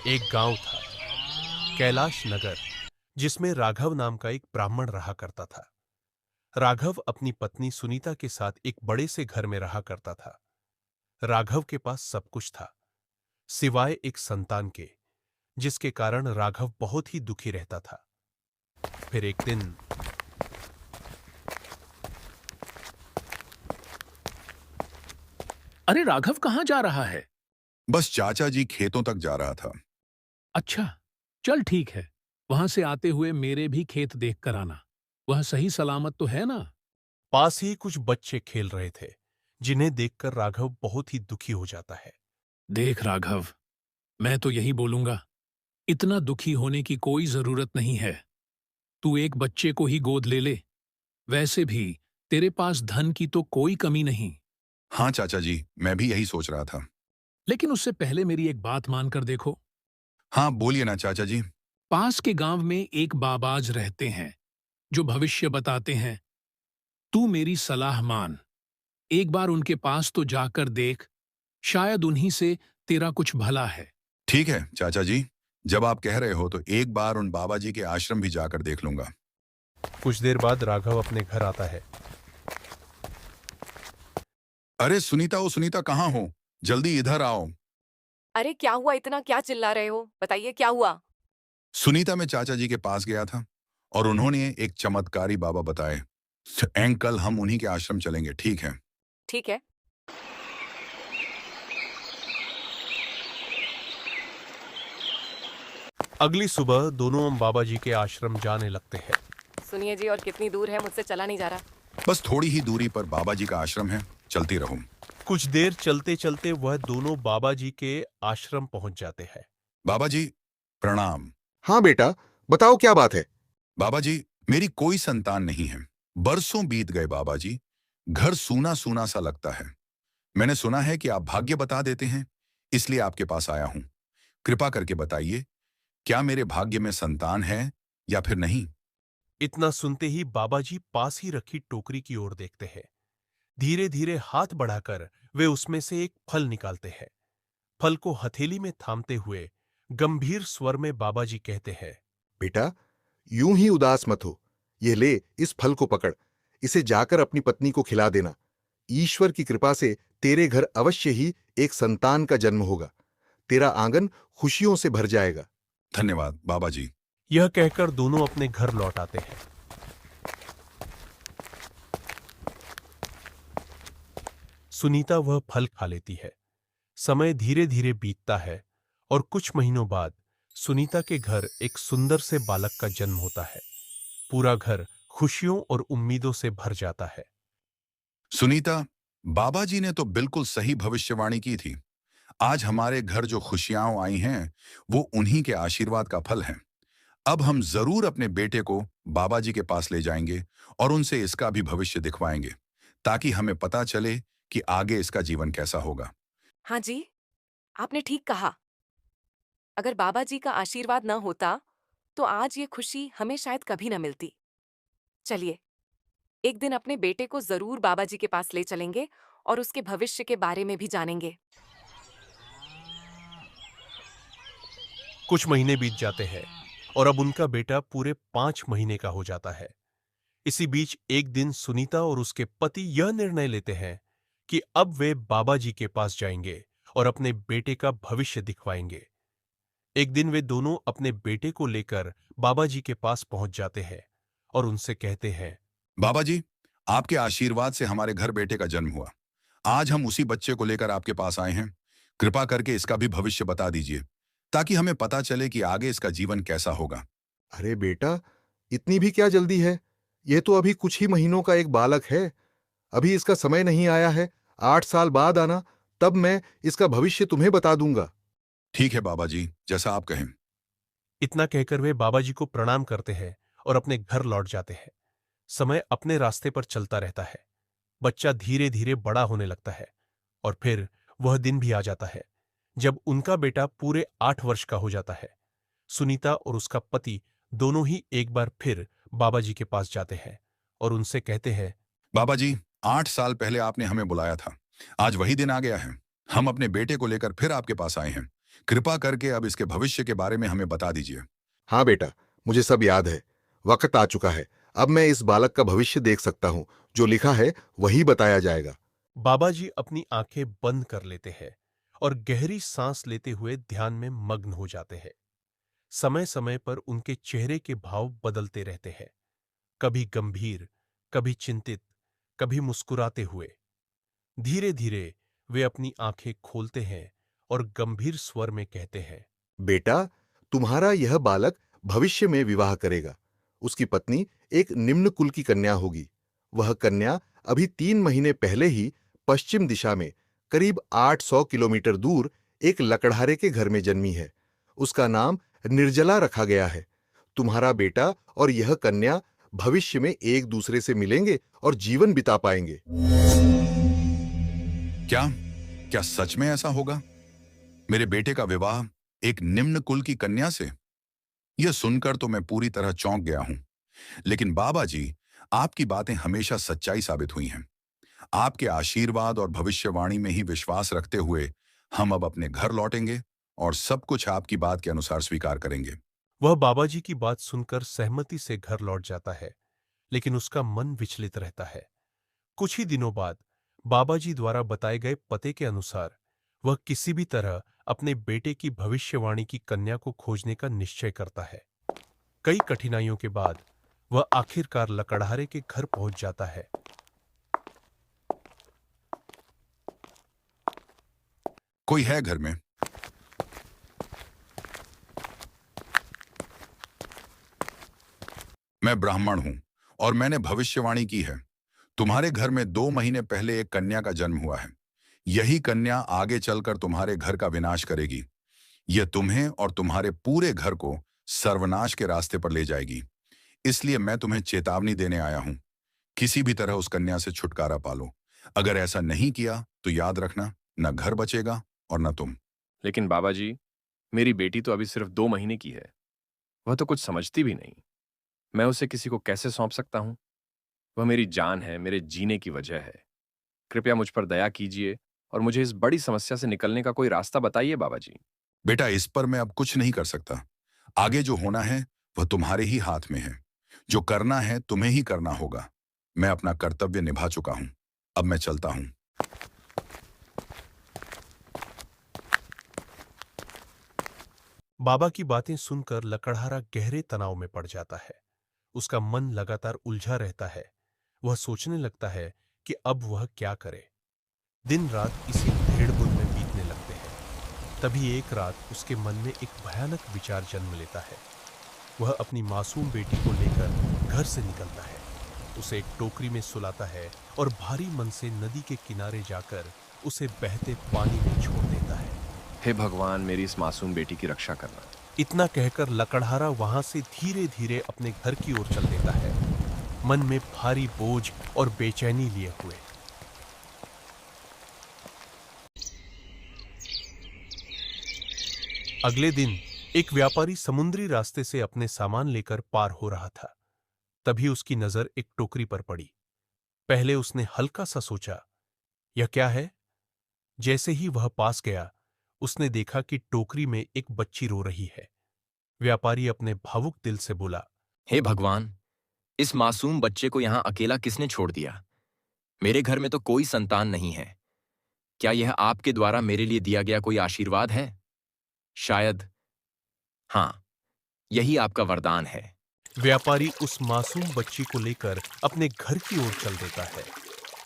एक गांव था, कैलाश नगर, जिसमें राघव नाम का एक ब्राह्मण रहा करता था। राघव अपनी पत्नी सुनीता के साथ एक बड़े से घर में रहा करता था। राघव के पास सब कुछ था, सिवाय एक संतान के, जिसके कारण राघव बहुत ही दुखी रहता था। फिर एक दिन अरे राघव कहाँ जा रहा है? बस चाचा जी खेतों तक जा रहा था। अच्छा, चल ठीक है। वहां से आते हुए मेरे भी खेत देख कर आना। वह सही सलामत तो है ना? पास ही कुछ बच्चे खेल रहे थे, जिन्हें देखकर राघव बहुत ही दुखी हो जाता है। देख राघव, मैं तो यही बोलूंगा, इतना दुखी होने की कोई जरूरत नहीं है। तू एक बच्चे को ही गोद ले ले। वैसे भी तेरे पास धन की तो कोई कमी नहीं। हाँ चाचा जी, मैं भी यही सोच रहा था। लेकिन उससे पहले मेरी एक बात मानकर देखो। हाँ बोलिए ना चाचा जी। पास के गांव में एक बाबाज रहते हैं जो भविष्य बताते हैं। तू मेरी सलाह मान, एक बार उनके पास तो जाकर देख, शायद उन्हीं से तेरा कुछ भला है। ठीक है चाचा जी, जब आप कह रहे हो तो एक बार उन बाबा जी के आश्रम भी जाकर देख लूंगा। कुछ देर बाद राघव अपने घर आता है। अरे सुनीता, ओ सुनीता, कहाँ हो? जल्दी इधर आओ। अरे क्या हुआ? इतना क्या चिल्ला रहे हो? बताइए क्या हुआ? सुनीता, मैं चाचा जी के पास गया था और उन्होंने एक चमत्कारी बाबा बताए। अंकल, हम उन्हीं के आश्रम चलेंगे, ठीक है? ठीक है। अगली सुबह दोनों बाबा जी के आश्रम जाने लगते हैं। सुनिए जी, और कितनी दूर है? मुझसे चला नहीं जा रहा। बस थोड़ी ही दूरी पर बाबा जी का आश्रम है, चलती रहूं। कुछ देर चलते चलते वह दोनों बाबा जी के आश्रम पहुंच जाते हैं। बाबा जी प्रणाम। हाँ बेटा, बताओ क्या बात है। बाबा जी, मेरी कोई संतान नहीं है। बरसों बीत गए बाबा जी, घर सूना सूना सा लगता है। मैंने सुना है कि आप भाग्य बता देते हैं, इसलिए आपके पास आया हूं। कृपा करके बताइए, क्या मेरे भाग्य में संतान है या फिर नहीं? इतना सुनते ही बाबा जी पास ही रखी टोकरी की ओर देखते हैं। धीरे धीरे हाथ बढ़ाकर वे उसमें से एक फल निकालते हैं। फल को हथेली में थामते हुए गंभीर स्वर में बाबा जी कहते हैं, बेटा, यूं ही उदास मत हो। ये ले, इस फल को पकड़। इसे जाकर अपनी पत्नी को खिला देना। ईश्वर की कृपा से तेरे घर अवश्य ही एक संतान का जन्म होगा। तेरा आंगन खुशियों से भर जाएगा। धन्यवाद बाबा जी। यह कहकर दोनों अपने घर लौट आते हैं। सुनीता वह फल खा लेती है। समय धीरे धीरे बीतता है और कुछ महीनों बाद सुनीता के घर एक सुंदर से बालक का जन्म होता है। पूरा घर खुशियों और उम्मीदों से भर जाता है। सुनीता, बाबा जी ने तो बिल्कुल सही भविष्यवाणी की थी। आज हमारे घर जो खुशियां आई हैं, वो उन्हीं के आशीर्वाद का फल है। अब हम जरूर अपने बेटे को बाबा जी के पास ले जाएंगे और उनसे इसका भी भविष्य दिखवाएंगे, ताकि हमें पता चले कि आगे इसका जीवन कैसा होगा। हाँ जी, आपने ठीक कहा। अगर बाबा जी का आशीर्वाद न होता तो आज ये खुशी हमें शायद कभी न मिलती। चलिए, एक दिन अपने बेटे को जरूर बाबा जी के पास ले चलेंगे और उसके भविष्य के बारे में भी जानेंगे। कुछ महीने बीत जाते हैं और अब उनका बेटा पूरे 5 महीने का हो जाता है। इसी बीच एक दिन सुनीता और उसके पति यह निर्णय लेते हैं कि अब वे बाबा जी के पास जाएंगे और अपने बेटे का भविष्य दिखवाएंगे। एक दिन वे दोनों अपने बेटे को लेकर बाबा जी के पास पहुंच जाते हैं और उनसे कहते हैं, बाबा जी, आपके आशीर्वाद से हमारे घर बेटे का जन्म हुआ। आज हम उसी बच्चे को लेकर आपके पास आए हैं। कृपा करके इसका भी भविष्य बता दीजिए, ताकि हमें पता चले कि आगे इसका जीवन कैसा होगा। अरे बेटा, इतनी भी क्या जल्दी है? यह तो अभी कुछ ही महीनों का एक बालक है। अभी इसका समय नहीं आया है। 8 साल बाद आना, तब मैं इसका भविष्य तुम्हें बता दूंगा। ठीक है बाबा जी, जैसा आप कहें। इतना कहकर वे बाबा जी को प्रणाम करते हैं और अपने घर लौट जाते हैं। समय अपने रास्ते पर चलता रहता है। बच्चा धीरे धीरे बड़ा होने लगता है और फिर वह दिन भी आ जाता है जब उनका बेटा पूरे 8 वर्ष का हो जाता है। सुनीता और उसका पति दोनों ही एक बार फिर बाबा जी के पास जाते हैं और उनसे कहते हैं, बाबा जी, 8 साल पहले आपने हमें बुलाया था। आज वही दिन आ गया है। हम अपने बेटे को लेकर फिर आपके पास आए हैं। कृपा करके अब इसके भविष्य के बारे में हमें बता दीजिए। हाँ बेटा, मुझे सब याद है। वक्त आ चुका है। अब मैं इस बालक का भविष्य देख सकता हूँ। जो लिखा है वही बताया जाएगा। बाबा जी अपनी आंखें बंद कर लेते हैं और गहरी सांस लेते हुए ध्यान में मग्न हो जाते हैं। समय समय पर उनके चेहरे के भाव बदलते रहते हैं, कभी गंभीर, कभी चिंतित, कभी मुस्कुराते हुए। धीरे धीरे वे अपनी आंखें खोलते हैं और गंभीर स्वर में कहते हैं, बेटा, तुम्हारा यह बालक भविष्य में विवाह करेगा। उसकी पत्नी एक निम्न कुल की कन्या होगी। वह कन्या अभी 3 महीने पहले ही पश्चिम दिशा में करीब 800 किलोमीटर दूर एक लकड़हारे के घर में जन्मी है। उसका नाम निर्जला रखा गया है। तुम्हारा बेटा और यह कन्या भविष्य में एक दूसरे से मिलेंगे और जीवन बिता पाएंगे। क्या क्या सच में ऐसा होगा? मेरे बेटे का विवाह एक निम्न कुल की कन्या से? यह सुनकर तो मैं पूरी तरह चौंक गया हूं। लेकिन बाबा जी, आपकी बातें हमेशा सच्चाई साबित हुई हैं। आपके आशीर्वाद और भविष्यवाणी में ही विश्वास रखते हुए हम अब अपने घर लौटेंगे और सब कुछ आपकी बात के अनुसार स्वीकार करेंगे। वह बाबा जी की बात सुनकर सहमति से घर लौट जाता है, लेकिन उसका मन विचलित रहता है। कुछ ही दिनों बाद बाबा जी द्वारा बताए गए पते के अनुसार वह किसी भी तरह अपने बेटे की भविष्यवाणी की कन्या को खोजने का निश्चय करता है। कई कठिनाइयों के बाद वह आखिरकार लकड़हारे के घर पहुंच जाता है। कोई है घर में? मैं ब्राह्मण हूं और मैंने भविष्यवाणी की है। तुम्हारे घर में 2 महीने पहले एक कन्या का जन्म हुआ है। यही कन्या आगे चलकर तुम्हारे घर का विनाश करेगी। यह तुम्हें और तुम्हारे पूरे घर को सर्वनाश के रास्ते पर ले जाएगी। इसलिए मैं तुम्हें चेतावनी देने आया हूं। किसी भी तरह उस कन्या से छुटकारा पालो। अगर ऐसा नहीं किया तो याद रखना, न घर बचेगा और न तुम। लेकिन बाबा जी, मेरी बेटी तो अभी सिर्फ 2 महीने की है। वह तो कुछ समझती भी नहीं। मैं उसे किसी को कैसे सौंप सकता हूं? वह मेरी जान है, मेरे जीने की वजह है। कृपया मुझ पर दया कीजिए और मुझे इस बड़ी समस्या से निकलने का कोई रास्ता बताइए बाबा जी। बेटा, इस पर मैं अब कुछ नहीं कर सकता। आगे जो होना है वह तुम्हारे ही हाथ में है। जो करना है तुम्हें ही करना होगा। मैं अपना कर्तव्य निभा चुका हूं। अब मैं चलता हूं। बाबा की बातें सुनकर लकड़हारा गहरे तनाव में पड़ जाता है। उसका मन लगातार उलझा रहता है। वह सोचने लगता है कि अब वह क्या करे। दिन रात इसी भेड़-बुन में बीतने लगते हैं। तभी एक रात उसके मन में एक भयानक विचार जन्म लेता है। वह अपनी मासूम बेटी को लेकर घर से निकलता है, उसे एक टोकरी में सुलाता है और भारी मन से नदी के किनारे जाकर उसे बहते पानी में छोड़ देता है। हे भगवान, मेरी इस मासूम बेटी की रक्षा करना। इतना कहकर लकड़हारा वहां से धीरे धीरे अपने घर की ओर चल देता है, मन में भारी बोझ और बेचैनी लिए हुए। अगले दिन एक व्यापारी समुद्री रास्ते से अपने सामान लेकर पार हो रहा था। तभी उसकी नजर एक टोकरी पर पड़ी। पहले उसने हल्का सा सोचा, यह क्या है? जैसे ही वह पास गया, उसने देखा कि टोकरी में एक बच्ची रो रही है। व्यापारी अपने भावुक दिल से बोला, हे भगवान, इस मासूम बच्चे को यहां अकेला किसने छोड़ दिया? मेरे घर में तो कोई संतान नहीं है। क्या यह आपके द्वारा मेरे लिए दिया गया कोई आशीर्वाद है? शायद हाँ, यही आपका वरदान है। व्यापारी उस मासूम बच्ची को लेकर अपने घर की ओर चल देता है,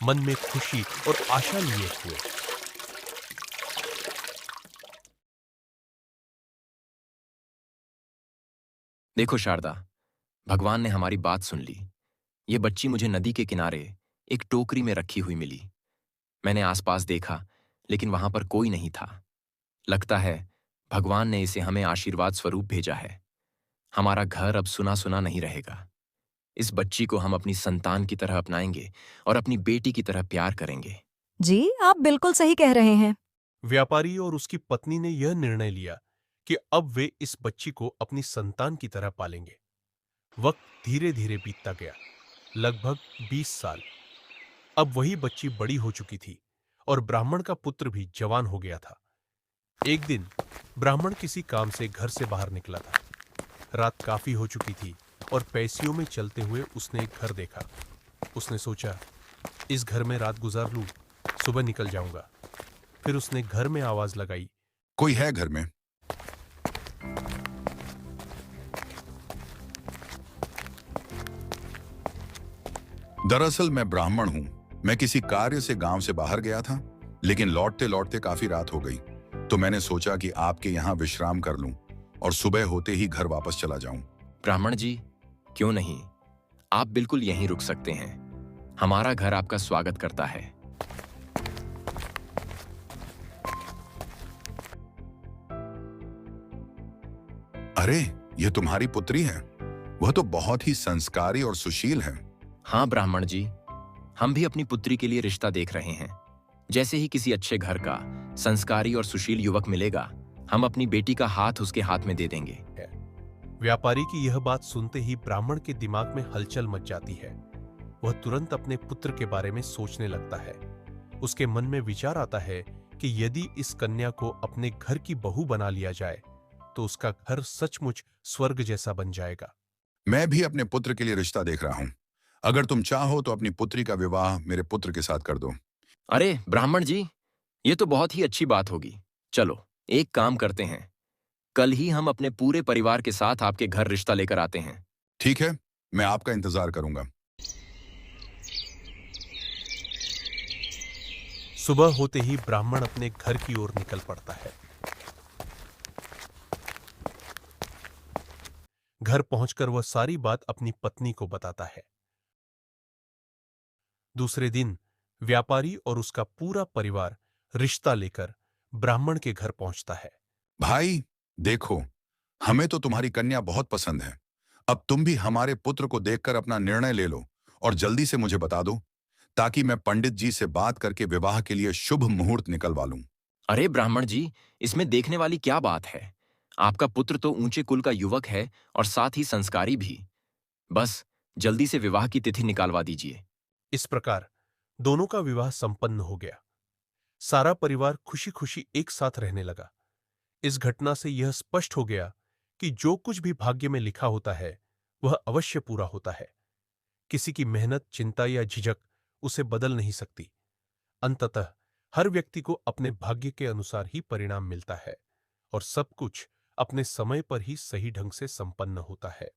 मन में खुशी और आशा लिए हुए। देखो शारदा, भगवान ने हमारी बात सुन ली। ये बच्ची मुझे नदी के किनारे एक टोकरी में रखी हुई मिली। मैंने आसपास देखा, लेकिन वहां पर कोई नहीं था। लगता है भगवान ने इसे हमें आशीर्वाद स्वरूप भेजा है। हमारा घर अब सुना सुना नहीं रहेगा। इस बच्ची को हम अपनी संतान की तरह अपनाएंगे और अपनी बेटी की तरह प्यार करेंगे। जी, आप बिल्कुल सही कह रहे हैं। व्यापारी और उसकी पत्नी ने यह निर्णय लिया कि अब वे इस बच्ची को अपनी संतान की तरह पालेंगे। वक्त धीरे धीरे बीतता गया, लगभग 20 साल। अब वही बच्ची बड़ी हो चुकी थी और ब्राह्मण का पुत्र भी जवान हो गया था। एक दिन ब्राह्मण किसी काम से घर से बाहर निकला था। रात काफी हो चुकी थी और पैसियों में चलते हुए उसने एक घर देखा। उसने सोचा, इस घर में रात गुजार लूं, सुबह निकल जाऊंगा। फिर उसने घर में आवाज लगाई, कोई है घर में? दरअसल मैं ब्राह्मण हूं। मैं किसी कार्य से गांव से बाहर गया था, लेकिन लौटते लौटते काफी रात हो गई। तो मैंने सोचा कि आपके यहाँ विश्राम कर लूं और सुबह होते ही घर वापस चला जाऊं। ब्राह्मण जी, क्यों नहीं, आप बिल्कुल यहीं रुक सकते हैं। हमारा घर आपका स्वागत करता है। अरे, ये तुम्हारी पुत्री है। वह तो बहुत ही संस्कारी और सुशील है। हाँ ब्राह्मण जी, हम भी अपनी पुत्री के लिए रिश्ता देख रहे हैं। जैसे ही किसी अच्छे घर का संस्कारी और सुशील युवक मिलेगा, हम अपनी बेटी का हाथ उसके हाथ में दे देंगे। व्यापारी की यह बात सुनते ही ब्राह्मण के दिमाग में हलचल मच जाती है। वह तुरंत अपने पुत्र के बारे में सोचने लगता है। उसके मन में विचार आता है कि यदि इस कन्या को अपने घर की बहू बना लिया जाए तो उसका घर सचमुच स्वर्ग जैसा बन जाएगा। मैं भी अपने पुत्र के लिए रिश्ता देख रहा हूं। अगर तुम चाहो तो अपनी पुत्री का विवाह मेरे पुत्र के साथ कर दो। अरे ब्राह्मण जी, ये तो बहुत ही अच्छी बात होगी। चलो एक काम करते हैं, कल ही हम अपने पूरे परिवार के साथ आपके घर रिश्ता लेकर आते हैं। ठीक है, मैं आपका इंतजार करूंगा। सुबह होते ही ब्राह्मण अपने घर की ओर निकल पड़ता है। घर पहुंचकर वह सारी बात अपनी पत्नी को बताता है। दूसरे दिन व्यापारी और उसका पूरा परिवार रिश्ता लेकर ब्राह्मण के घर पहुंचता है। भाई देखो, हमें तो तुम्हारी कन्या बहुत पसंद है। अब तुम भी हमारे पुत्र को देखकर अपना निर्णय ले लो और जल्दी से मुझे बता दो, ताकि मैं पंडित जी से बात करके विवाह के लिए शुभ मुहूर्त निकलवा लूं। अरे ब्राह्मण जी, इसमें देखने वाली क्या बात है। आपका पुत्र तो ऊंचे कुल का युवक है और साथ ही संस्कारी भी। बस जल्दी से विवाह की तिथि निकालवा दीजिए। इस प्रकार दोनों का विवाह संपन्न हो गया। सारा परिवार खुशी खुशी एक साथ रहने लगा। इस घटना से यह स्पष्ट हो गया कि जो कुछ भी भाग्य में लिखा होता है वह अवश्य पूरा होता है। किसी की मेहनत, चिंता या झिझक उसे बदल नहीं सकती। अंततः हर व्यक्ति को अपने भाग्य के अनुसार ही परिणाम मिलता है और सब कुछ अपने समय पर ही सही ढंग से संपन्न होता है।